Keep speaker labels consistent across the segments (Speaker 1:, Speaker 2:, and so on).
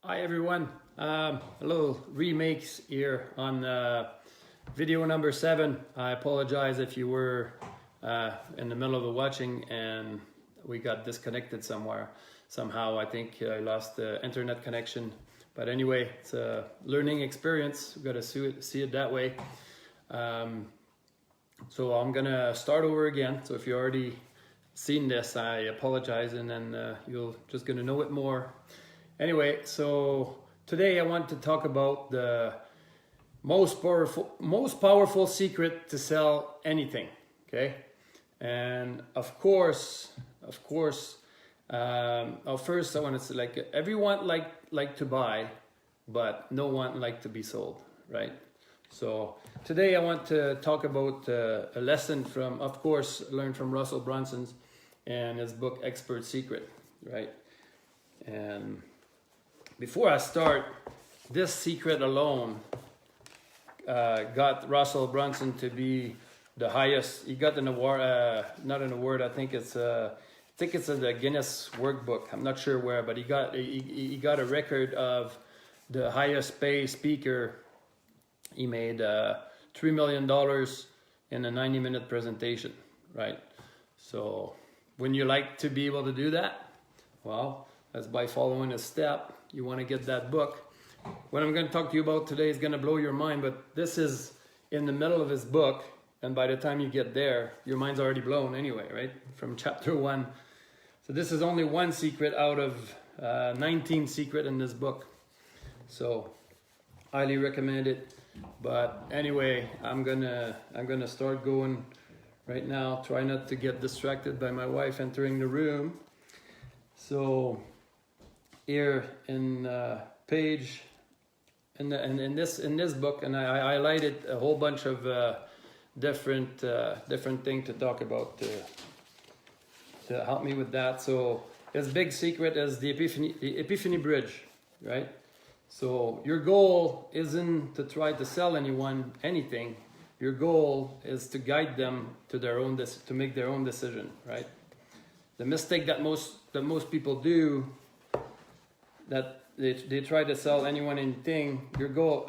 Speaker 1: Hi everyone, a little remakes here on video number 7. I apologize if you were in the middle of the watching and we got disconnected somehow. I think I lost the internet connection, but anyway, it's a learning experience. We've got to see it that way. So I'm gonna start over again. So if you already seen this, I apologize, and then you're just gonna know it more. Anyway, so today I want to talk about the most powerful secret to sell anything. Okay, and of course, first I want to say, like, everyone like to buy, but no one like to be sold, right? So today I want to talk about a lesson from, of course, learned from Russell Brunson's and his book Expert Secret, right? And before I start, this secret alone got Russell Brunson to be the highest. He got an award, not an award. I think it's in the Guinness Workbook. I'm not sure where, but he got a record of the highest paid speaker. He made $3 million in a 90-minute presentation, right? So when you like to be able to do that, well, that's by following a step. You want to get that book. What I'm going to talk to you about today is going to blow your mind, but this is in the middle of his book, and by the time you get there, your mind's already blown anyway, right? From chapter 1. So this is only one secret out of 19 secrets in this book. So highly recommend it. But anyway, I'm gonna start going right now. Try not to get distracted by my wife entering the room. So here in page in this book, and I highlighted a whole bunch of different things to talk about to help me with that. So his big secret is the epiphany bridge, right? So your goal isn't to try to sell anyone anything. Your goal is to guide them to to make their own decision, right? The mistake that most people do, that they try to sell anyone anything. Your goal,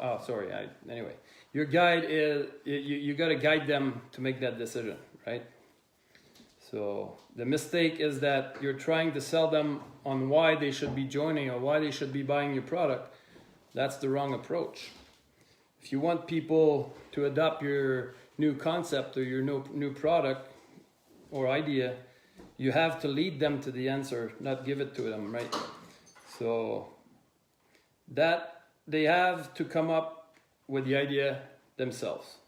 Speaker 1: anyway, your guide is you got to guide them to make that decision, right? So the mistake is that you're trying to sell them on why they should be joining or why they should be buying your product. That's the wrong approach. If you want people to adopt your new concept or your new product or idea, you have to lead them to the answer, not give it to them, right? So that they have to come up with the idea themselves.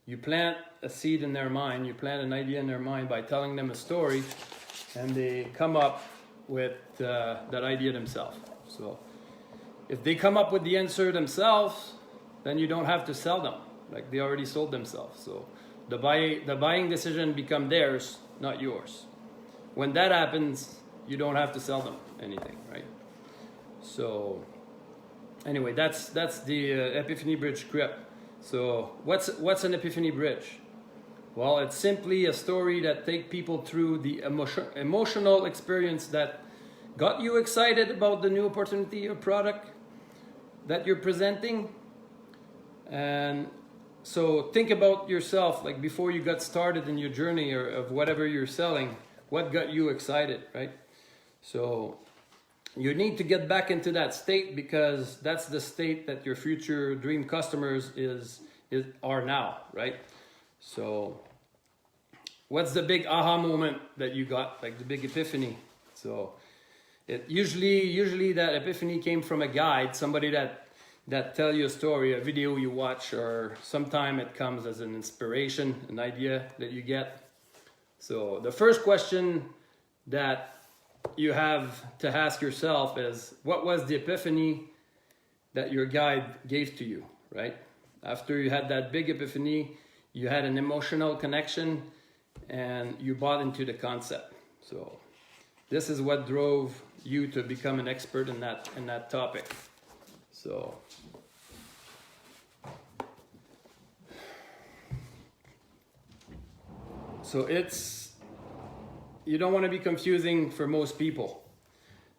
Speaker 1: You plant a seed in their mind, you plant an idea in their mind by telling them a story, and they come up with that idea themselves. So if they come up with the answer themselves, then you don't have to sell them. Like, they already sold themselves. So the buying decision becomes theirs, not yours. When that happens, you don't have to sell them anything, right? So anyway, that's the epiphany bridge script. So what's an epiphany bridge? Well, it's simply a story that takes people through the emotional experience that got you excited about the new opportunity or product that you're presenting. And so think about yourself, like, before you got started in your journey or of whatever you're selling, what got you excited, right? So you need to get back into that state, because that's the state that your future dream customers are now, right? So what's the big aha moment that you got, like the big epiphany? So it usually that epiphany came from a guide, somebody that tell you a story, a video you watch, or sometime it comes as an inspiration, an idea that you get. So the first question that you have to ask yourself is, what was the epiphany that your guide gave to you, right? After you had that big epiphany, you had an emotional connection and you bought into the concept. So this is what drove you to become an expert in that topic. So you don't want to be confusing for most people.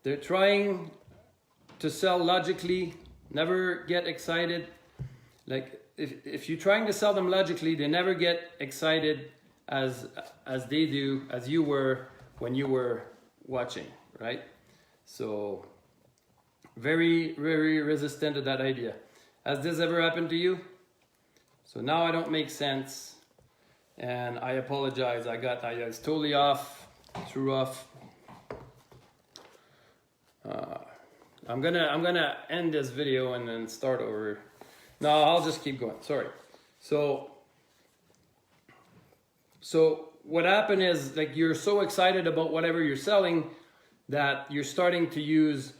Speaker 1: They're trying to sell logically, never get excited. Like if you're trying to sell them logically, they never get excited as they do, as you were when you were watching, right? So very, very resistant to that idea. Has this ever happened to you? So now I don't make sense, and I apologize. I was totally off, threw off. I'm gonna end this video and then start over. No, I'll just keep going. Sorry. So what happened is, like, you're so excited about whatever you're selling that you're starting to use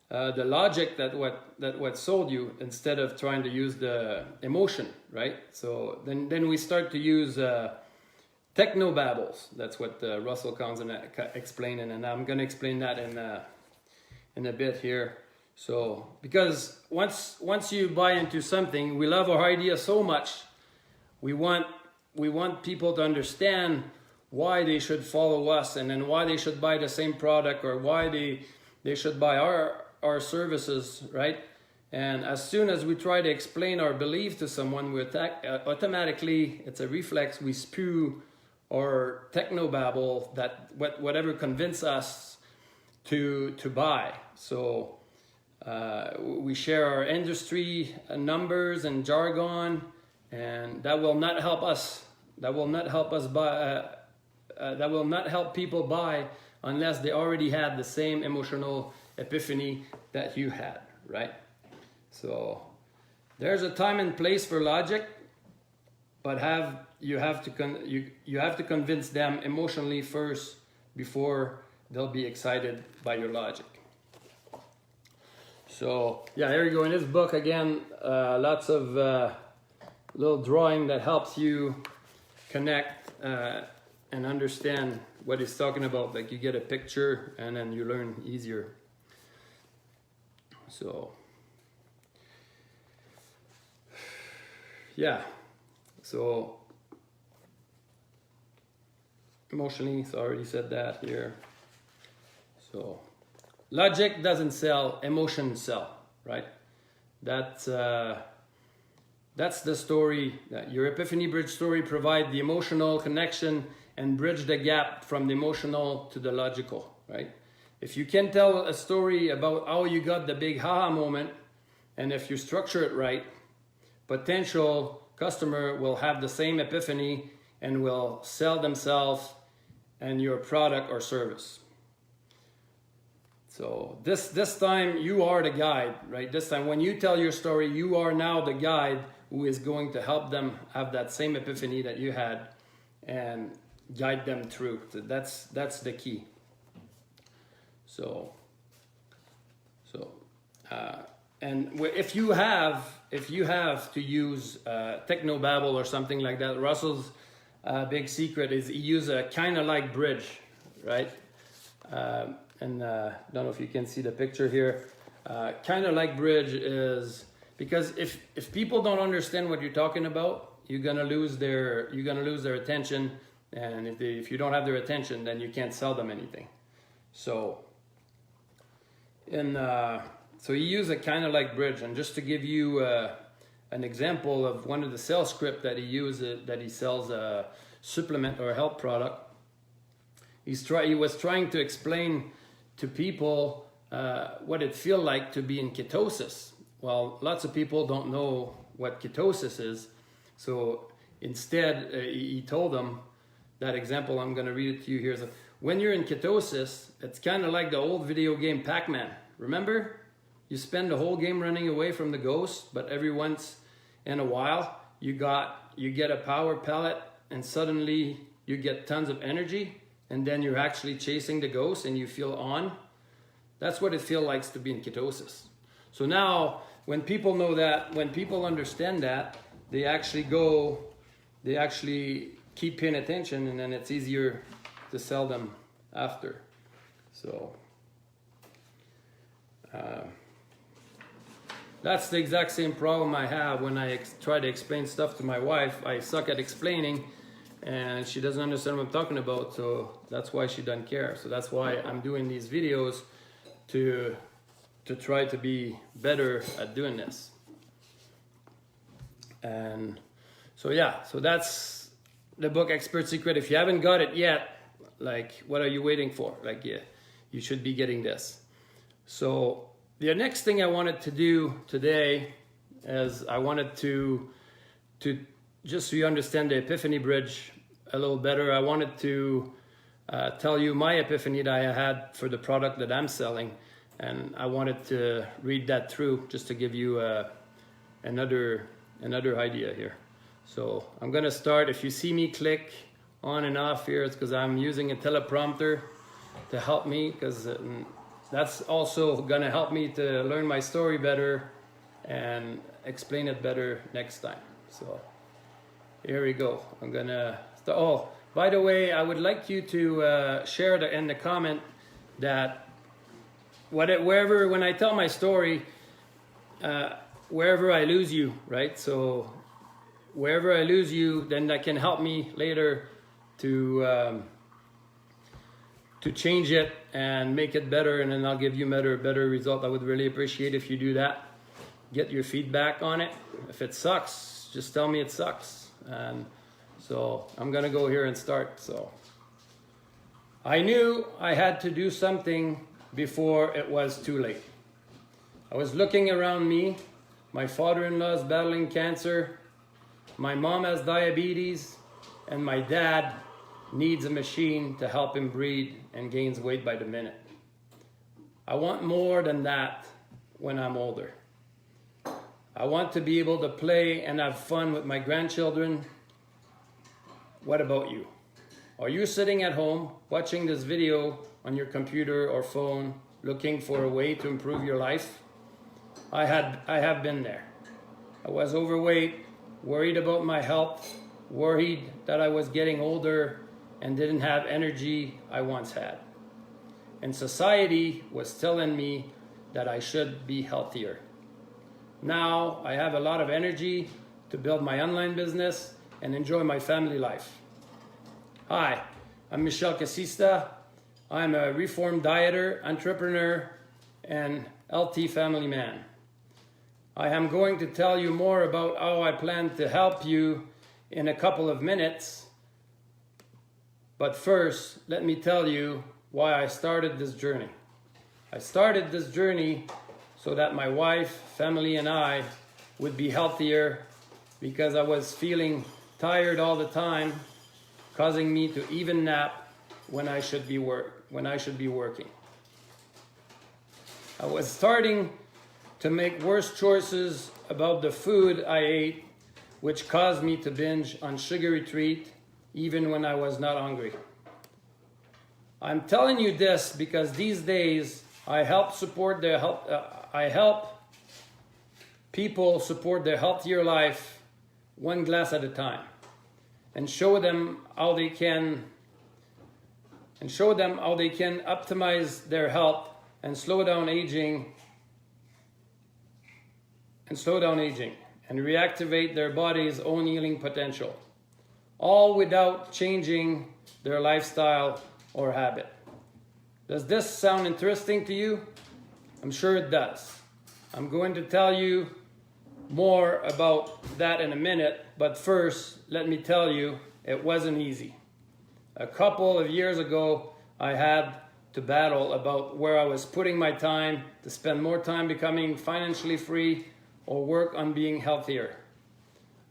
Speaker 1: the logic that what sold you, instead of trying to use the emotion, right? So then we start to use techno babbles. That's what Russell comes and explaining, and I'm going to explain that in a bit here. So because once you buy into something, we love our idea so much, we want people to understand why they should follow us, and then why they should buy the same product, or why they should buy our services, right? And as soon as we try to explain our belief to someone, we automatically, it's a reflex, we spew or technobabble that whatever convince us to buy. So we share our industry numbers and jargon, and that will not help us. That will not help us buy. That will not help people buy unless they already had the same emotional epiphany that you had, right? So there's a time and place for logic, but you have to convince them emotionally first before they'll be excited by your logic. So yeah, here you go. In this book again, lots of little drawing that helps you connect and understand what he's talking about. Like, you get a picture and then you learn easier. So yeah, so emotionally, so I already said that here. So logic doesn't sell, emotions sell, right? That's the story. That your Epiphany Bridge story provide the emotional connection and bridge the gap from the emotional to the logical, right? If you can tell a story about how you got the big haha moment, and if you structure it right, potential customer will have the same epiphany and will sell themselves and your product or service. So this time you are the guide, right? This time when you tell your story, you are now the guide who is going to help them have that same epiphany that you had and guide them through. So that's the key. So and if you have to use technobabble or something like that, Russell's big secret is he uses a kind of like bridge, right? And don't know if you can see the picture here. Kind of like bridge is because if people don't understand what you're talking about, you're gonna lose their attention, and if you don't have their attention, then you can't sell them anything. So so he used a kind of like bridge, and just to give you an example of one of the sales script that he uses, that he sells a supplement or a health product. He was trying to explain to people what it feels like to be in ketosis. Well, lots of people don't know what ketosis is, so instead he told them that example. I'm going to read it to you here. So, when you're in ketosis, it's kind of like the old video game Pac-Man. Remember? You spend the whole game running away from the ghost, but every once in a while you get a power pellet, and suddenly you get tons of energy, and then you're actually chasing the ghost and you feel on. That's what it feels like to be in ketosis. So now when people know that, when people understand that, they actually keep paying attention, and then it's easier to sell them after. So that's the exact same problem I have when I try to explain stuff to my wife. I suck at explaining, and she doesn't understand what I'm talking about, so that's why she doesn't care. So that's why I'm doing these videos to to try to be better at doing this. And so yeah, so that's the book Expert Secret. If you haven't got it yet, like, what are you waiting for? Like, yeah, you should be getting this. So the next thing I wanted to do today is I wanted to just so you understand the Epiphany Bridge a little better, I wanted to tell you my epiphany that I had for the product that I'm selling. And I wanted to read that through just to give you another idea here. So I'm gonna start. If you see me click on and off here, it's because I'm using a teleprompter to help me, because that's also gonna help me to learn my story better and explain it better next time. So here we go. I'm gonna start. Oh, by the way, I would like you to share in the comment that wherever, when I tell my story, wherever I lose you, right? So wherever I lose you, then that can help me later to change it and make it better, and then I'll give you better result. I would really appreciate if you do that. Get your feedback on it. If it sucks, just tell me it sucks. And so I'm gonna go here and start. So I knew I had to do something before it was too late. I was looking around me. My father-in-law is battling cancer. My mom has diabetes, and my dad needs a machine to help him breathe and gains weight by the minute. I want more than that when I'm older. I want to be able to play and have fun with my grandchildren. What about you? Are you sitting at home watching this video on your computer or phone looking for a way to improve your life? I have been there. I was overweight, worried about my health, worried that I was getting older and didn't have energy I once had. And society was telling me that I should be healthier. Now I have a lot of energy to build my online business and enjoy my family life. Hi, I'm Michel Casista. I'm a reformed dieter, entrepreneur, and LT family man. I am going to tell you more about how I plan to help you in a couple of minutes. But first, let me tell you why I started this journey. I started this journey so that my wife, family, and I would be healthier, because I was feeling tired all the time, causing me to even nap when I should be working. I was starting to make worse choices about the food I ate, which caused me to binge on sugary treat even when I was not hungry. I'm telling you this because these days I help people support their healthier life one glass at a time, and show them how they can optimize their health and slow down aging and reactivate their body's own healing potential, all without changing their lifestyle or habit. Does this sound interesting to you? I'm sure it does. I'm going to tell you more about that in a minute, but first, let me tell you, it wasn't easy. A couple of years ago, I had to battle about where I was putting my time, to spend more time becoming financially free or work on being healthier.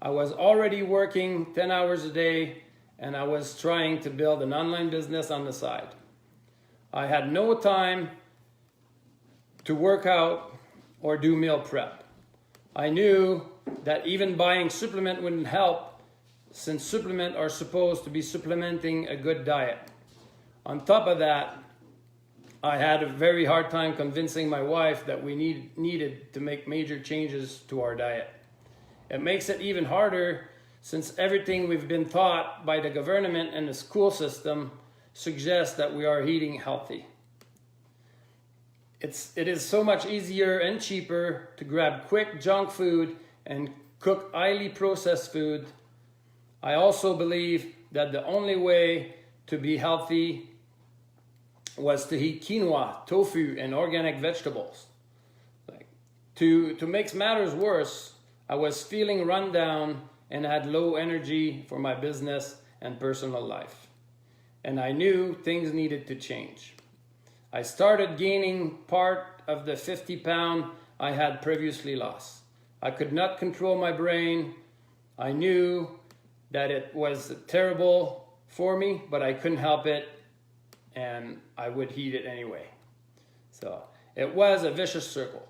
Speaker 1: I was already working 10 hours a day, and I was trying to build an online business on the side. I had no time to work out or do meal prep. I knew that even buying supplement wouldn't help, since supplements are supposed to be supplementing a good diet. On top of that, I had a very hard time convincing my wife that we needed to make major changes to our diet. It makes it even harder since everything we've been taught by the government and the school system suggests that we are eating healthy. It is so much easier and cheaper to grab quick junk food and cook highly processed food. I also believe that the only way to be healthy was to eat quinoa, tofu, and organic vegetables. To make matters worse, I was feeling run down and had low energy for my business and personal life. And I knew things needed to change. I started gaining part of the 50 pounds I had previously lost. I could not control my brain. I knew that it was terrible for me, but I couldn't help it, and I would eat it anyway. So it was a vicious circle.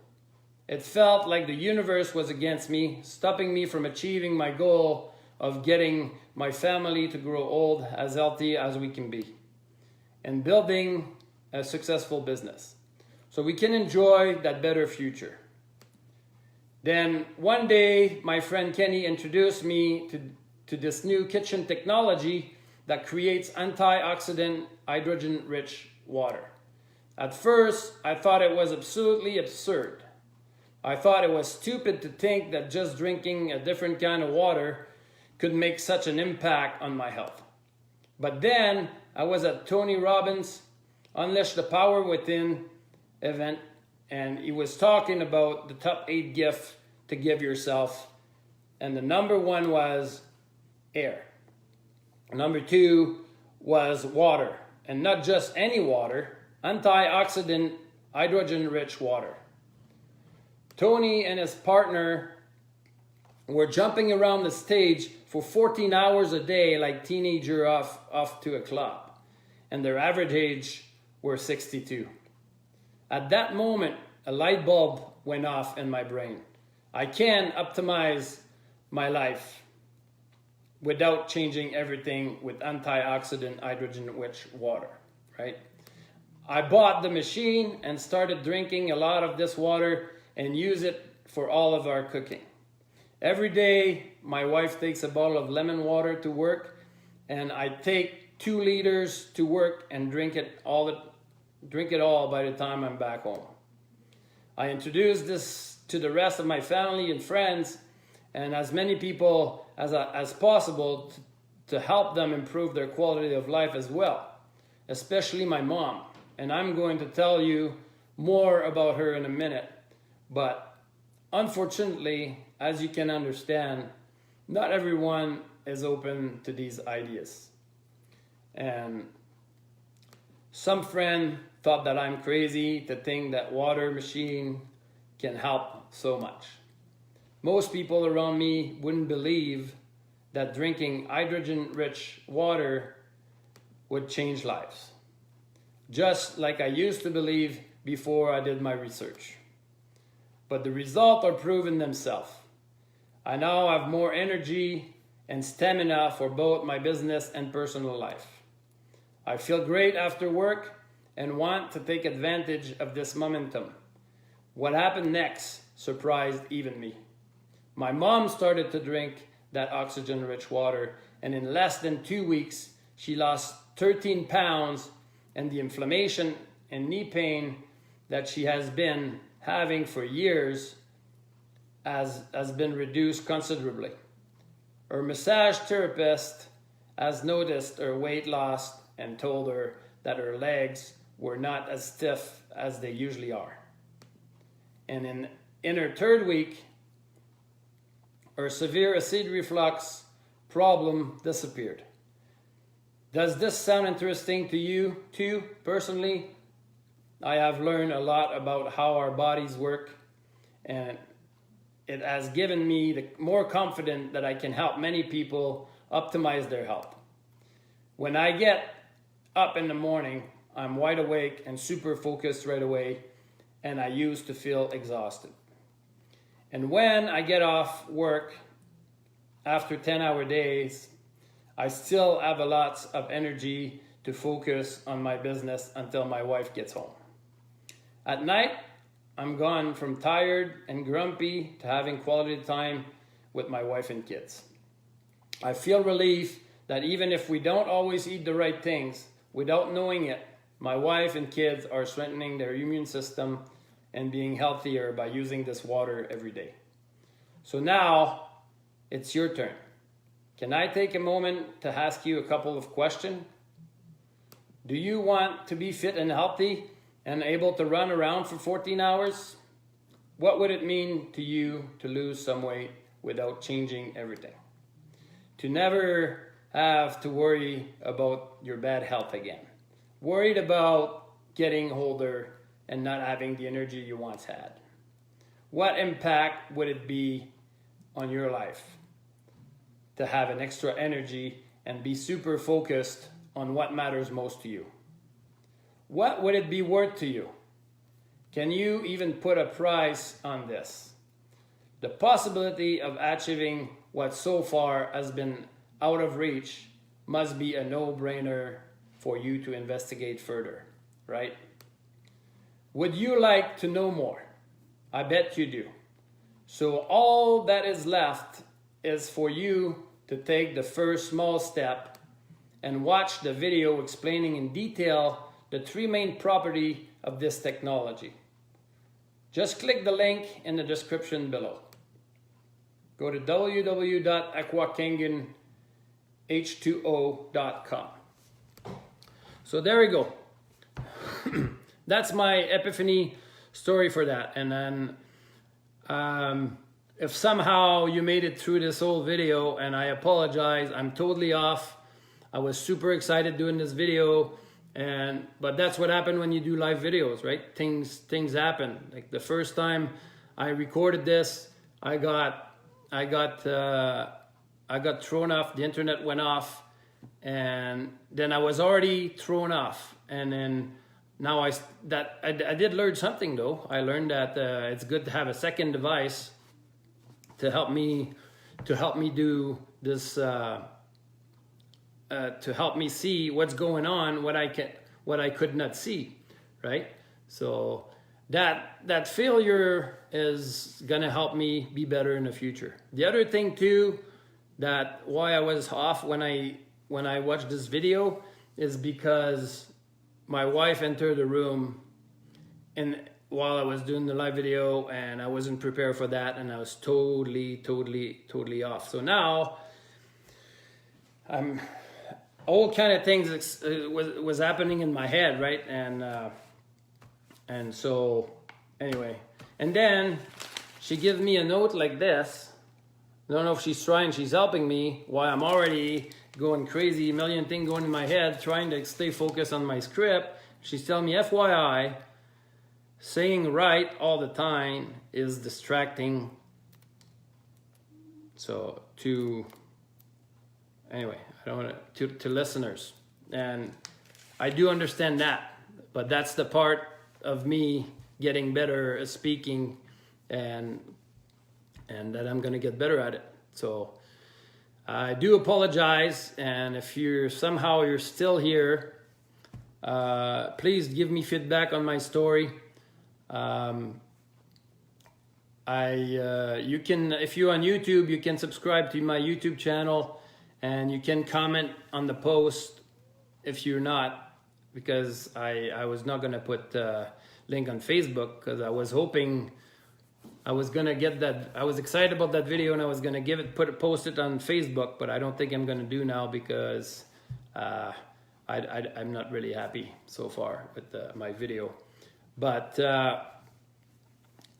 Speaker 1: It felt like the universe was against me, stopping me from achieving my goal of getting my family to grow old as healthy as we can be and building a successful business so we can enjoy that better future. Then one day, my friend Kenny introduced me to this new kitchen technology that creates antioxidant hydrogen-rich water. At first, I thought it was absolutely absurd. I thought it was stupid to think that just drinking a different kind of water could make such an impact on my health. But then I was at Tony Robbins' Unleash the Power Within event, and he was talking about the top 8 gifts to give yourself, and the number 1 was air. Number 2 was water, and not just any water, antioxidant hydrogen-rich water. Tony and his partner were jumping around the stage for 14 hours a day like teenagers off to a club, and their average age were 62. At that moment, a light bulb went off in my brain. I can optimize my life without changing everything with antioxidant hydrogen-rich water, right? I bought the machine and started drinking a lot of this water and use it for all of our cooking. Every day, my wife takes a bottle of lemon water to work, and I take 2 liters to work and drink it all by the time I'm back home. I introduced this to the rest of my family and friends, and as many people as possible to help them improve their quality of life as well, especially my mom. And I'm going to tell you more about her in a minute. But unfortunately, as you can understand, not everyone is open to these ideas. And some friend thought that I'm crazy to think that water machine can help so much. Most people around me wouldn't believe that drinking hydrogen-rich water would change lives, just like I used to believe before I did my research. But the results are proven themselves. I now have more energy and stamina for both my business and personal life. I feel great after work and want to take advantage of this momentum. What happened next surprised even me. My mom started to drink that oxygen-rich water, and in less than 2 weeks, she lost 13 pounds, and the inflammation and knee pain that she has been having for years has been reduced considerably. Her massage therapist has noticed her weight loss and told her that her legs were not as stiff as they usually are. And in her 3rd week, her severe acid reflux problem disappeared. Does this sound interesting to you too? Personally, I have learned a lot about how our bodies work, and it has given me more confidence that I can help many people optimize their health. When I get up in the morning, I'm wide awake and super focused right away, and I used to feel exhausted. And when I get off work after 10-hour days, I still have a lot of energy to focus on my business until my wife gets home. At night, I'm gone from tired and grumpy to having quality time with my wife and kids. I feel relief that even if we don't always eat the right things, without knowing it, my wife and kids are strengthening their immune system and being healthier by using this water every day. So now, it's your turn. Can I take a moment to ask you a couple of questions? Do you want to be fit and healthy and able to run around for 14 hours? What would it mean to you to lose some weight without changing everything? To never have to worry about your bad health again. Worried about getting older and not having the energy you once had. What impact would it be on your life to have an extra energy and be super focused on what matters most to you? What would it be worth to you? Can you even put a price on this? The possibility of achieving what so far has been out of reach must be a no-brainer for you to investigate further, right? Would you like to know more? I bet you do. So all that is left is for you to take the first small step and watch the video explaining in detail the 3 main properties of this technology. Just click the link in the description below. Go to www.aquakangenh2o.com. So there we go. That's my epiphany story for that. And then if somehow you made it through this whole video, and I apologize, I'm totally off. I was super excited doing this video, but that's what happened when you do live videos, right? Things happen. Like the first time I recorded this, I got thrown off. The internet went off, and then I was already thrown off. And then now I did learn something though. I learned that it's good to have a second device to help me do this. To help me see what's going on, what I could not see, right? So that failure is gonna help me be better in the future. The other thing too, that why I was off when I watched this video is because my wife entered the room and while I was doing the live video, and I wasn't prepared for that, and I was totally off. So now all kind of things was happening in my head, right? And so anyway, and then she gives me a note like this. I don't know if she's helping me while I'm already going crazy, a million things going in my head, trying to stay focused on my script. She's telling me, FYI, saying right all the time is distracting. So anyway, I don't want to listeners, and I do understand that, but that's the part of me getting better at speaking, and that I'm gonna get better at it. So I do apologize, and if you're still here, please give me feedback on my story. You can, if you're on YouTube, you can subscribe to my YouTube channel. And you can comment on the post if you're not, because I was not gonna put a link on Facebook because I was hoping I was gonna get that. I was excited about that video and I was gonna post it on Facebook, but I don't think I'm gonna do now because I'm not really happy so far with my video. But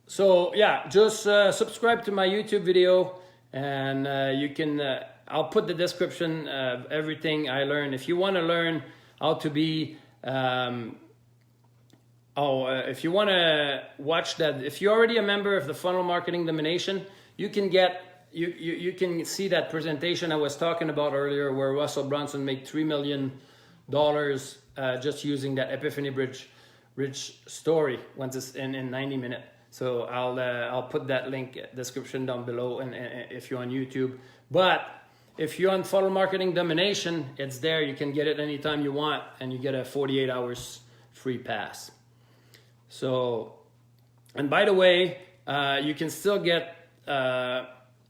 Speaker 1: so yeah, just subscribe to my YouTube video, and you can. I'll put the description of everything I learned. If you want to learn how to be, if you want to watch that, if you're already a member of the Funnel Marketing Domination, you can you can see that presentation I was talking about earlier, where Russell Brunson made $3 million just using that Epiphany Bridge story once it's in 90 minutes. So I'll put that link description down below, and if you're on YouTube. But if you're on Funnel Marketing Domination, it's there. You can get it anytime you want, and you get a 48 hours free pass. So, and by the way, you can still get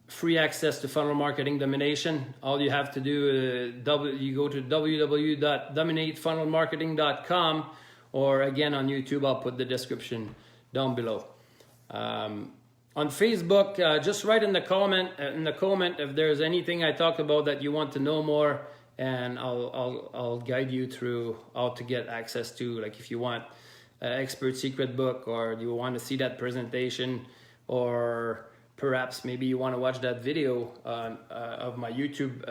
Speaker 1: free access to Funnel Marketing Domination. All you have to do, you go to www.dominatefunnelmarketing.com, or again on YouTube, I'll put the description down below. On Facebook, just write in the comment if there's anything I talked about that you want to know more, and I'll guide you through how to get access to, like if you want expert secret book, or you want to see that presentation or perhaps maybe you want to watch that video of my YouTube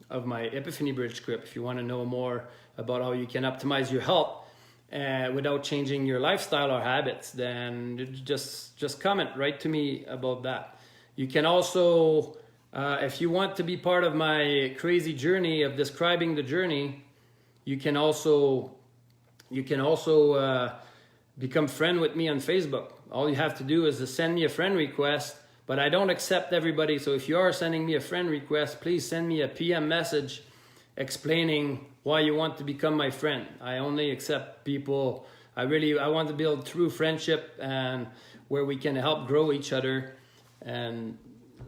Speaker 1: of my Epiphany Bridge script. If you want to know more about how you can optimize your health without changing your lifestyle or habits, then just comment, write to me about that. You can also, if you want to be part of my crazy journey of describing the journey, you can also become friend with me on Facebook. All you have to do is to send me a friend request, but I don't accept everybody. So if you are sending me a friend request, please send me a PM message explaining why you want to become my friend. I only accept people I want to build true friendship and where we can help grow each other. And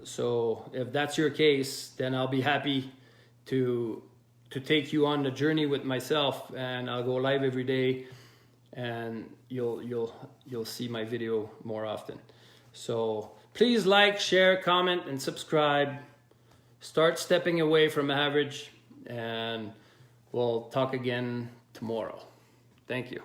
Speaker 1: so if that's your case, then I'll be happy to take you on the journey with myself, and I'll go live every day, and you'll see my video more often. So please like, share, comment, and subscribe. Start stepping away from average, and we'll talk again tomorrow. Thank you.